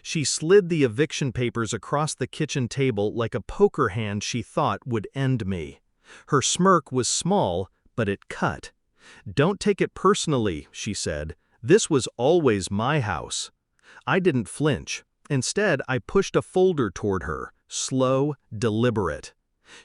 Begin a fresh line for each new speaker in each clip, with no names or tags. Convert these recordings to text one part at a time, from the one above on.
She slid the eviction papers across the kitchen table like a poker hand she thought would end me. Her smirk was small, but it cut. "Don't take it personally," she said. "This was always my house." I didn't flinch. Instead, I pushed a folder toward her, slow, deliberate.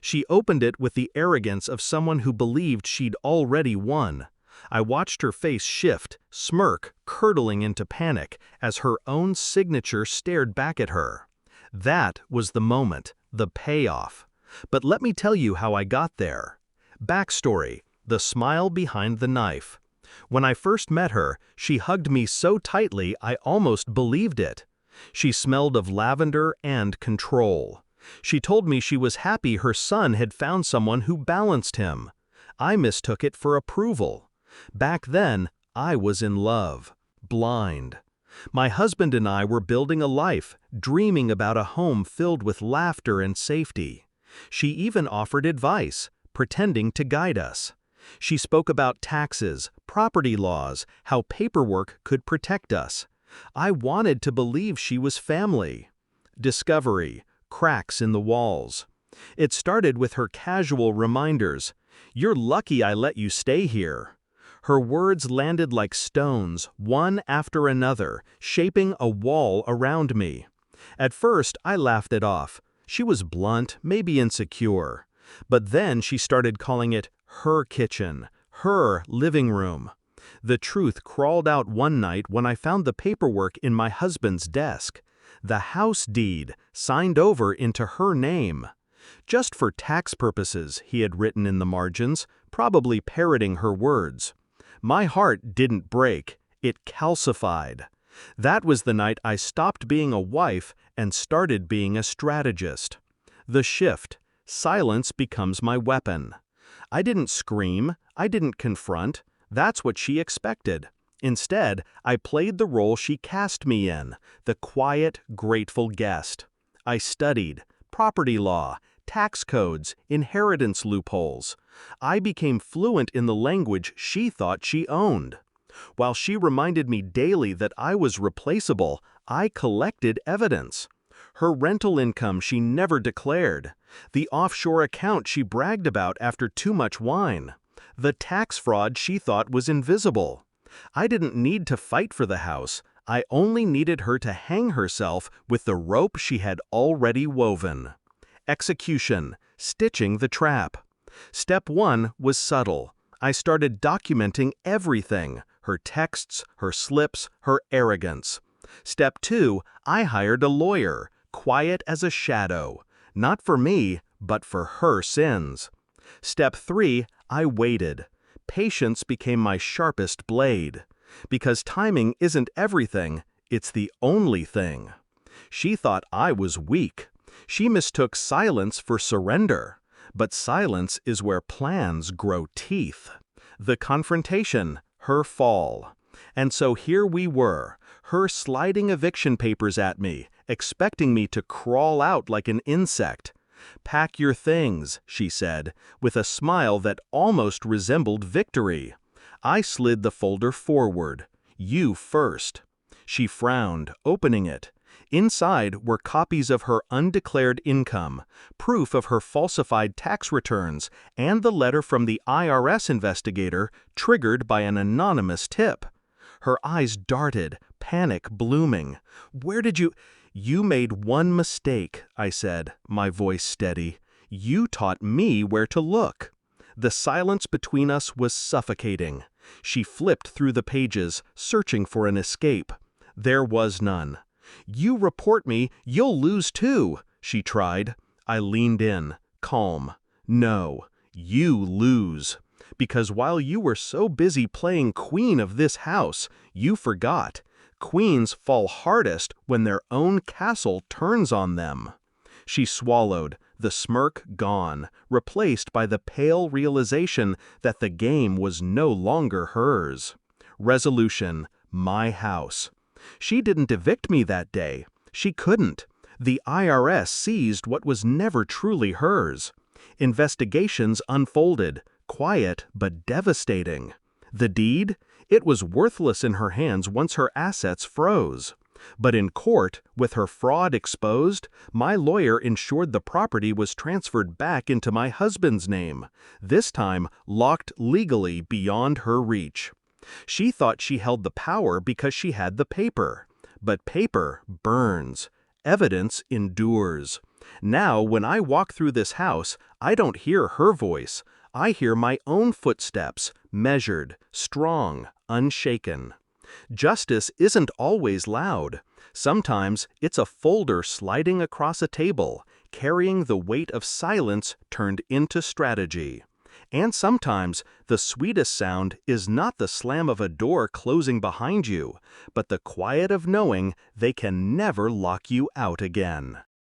She opened it with the arrogance of someone who believed she'd already won. I watched her face shift, smirk curdling into panic, as her own signature stared back at her. That was the moment, the payoff. But let me tell you how I got there. Backstory: the smile behind the knife. When I first met her, she hugged me so tightly I almost believed it. She smelled of lavender and control. She told me she was happy her son had found someone who balanced him. I mistook it for approval. Back then, I was in love, blind. My husband and I were building a life, dreaming about a home filled with laughter and safety. She even offered advice, pretending to guide us. She spoke about taxes, property laws, how paperwork could protect us. I wanted to believe she was family. Discovery: cracks in the walls. It started with her casual reminders. "You're lucky I let you stay here." Her words landed like stones, one after another, shaping a wall around me. At first, I laughed it off. She was blunt, maybe insecure. But then she started calling it her kitchen, her living room. The truth crawled out one night when I found the paperwork in my husband's desk. The house deed, signed over into her name. "Just for tax purposes," he had written in the margins, probably parroting her words. My heart didn't break, it calcified. That was the night I stopped being a wife and started being a strategist. The shift: silence becomes my weapon. I didn't scream, I didn't confront. That's what she expected. Instead, I played the role she cast me in, the quiet, grateful guest. I studied property law, tax codes, inheritance loopholes. I became fluent in the language she thought she owned. While she reminded me daily that I was replaceable, I collected evidence. Her rental income she never declared, the offshore account she bragged about after too much wine, the tax fraud she thought was invisible. I didn't need to fight for the house. I only needed her to hang herself with the rope she had already woven. Execution: stitching the trap. Step 1 was subtle. I started documenting everything: her texts, her slips, her arrogance. Step 2, I hired a lawyer, quiet as a shadow, not for me, but for her sins. Step 3, I waited. Patience became my sharpest blade. Because timing isn't everything, it's the only thing. She thought I was weak. She mistook silence for surrender. But silence is where plans grow teeth. The confrontation, her fall. And so here we were, her sliding eviction papers at me, expecting me to crawl out like an insect. "Pack your things," she said, with a smile that almost resembled victory. I slid the folder forward. "You first." She frowned, opening it. Inside were copies of her undeclared income, proof of her falsified tax returns, and the letter from the IRS investigator triggered by an anonymous tip. Her eyes darted, panic blooming. "Where did you—" "You made one mistake," I said, my voice steady. "You taught me where to look." The silence between us was suffocating. She flipped through the pages, searching for an escape. There was none. "You report me, you'll lose too," she tried. I leaned in, calm. "No, you lose. Because while you were so busy playing queen of this house, you forgot. Queens fall hardest when their own castle turns on them." She swallowed, the smirk gone, replaced by the pale realization that the game was no longer hers. Resolution: my house. She didn't evict me that day. She couldn't. The IRS seized what was never truly hers. Investigations unfolded, quiet but devastating. The deed? It was worthless in her hands once her assets froze. But in court, with her fraud exposed, my lawyer ensured the property was transferred back into my husband's name, this time locked legally beyond her reach. She thought she held the power because she had the paper. But paper burns. Evidence endures. Now, when I walk through this house, I don't hear her voice. I hear my own footsteps, measured, strong, unshaken. Justice isn't always loud. Sometimes it's a folder sliding across a table, carrying the weight of silence turned into strategy. And sometimes the sweetest sound is not the slam of a door closing behind you, but the quiet of knowing they can never lock you out again.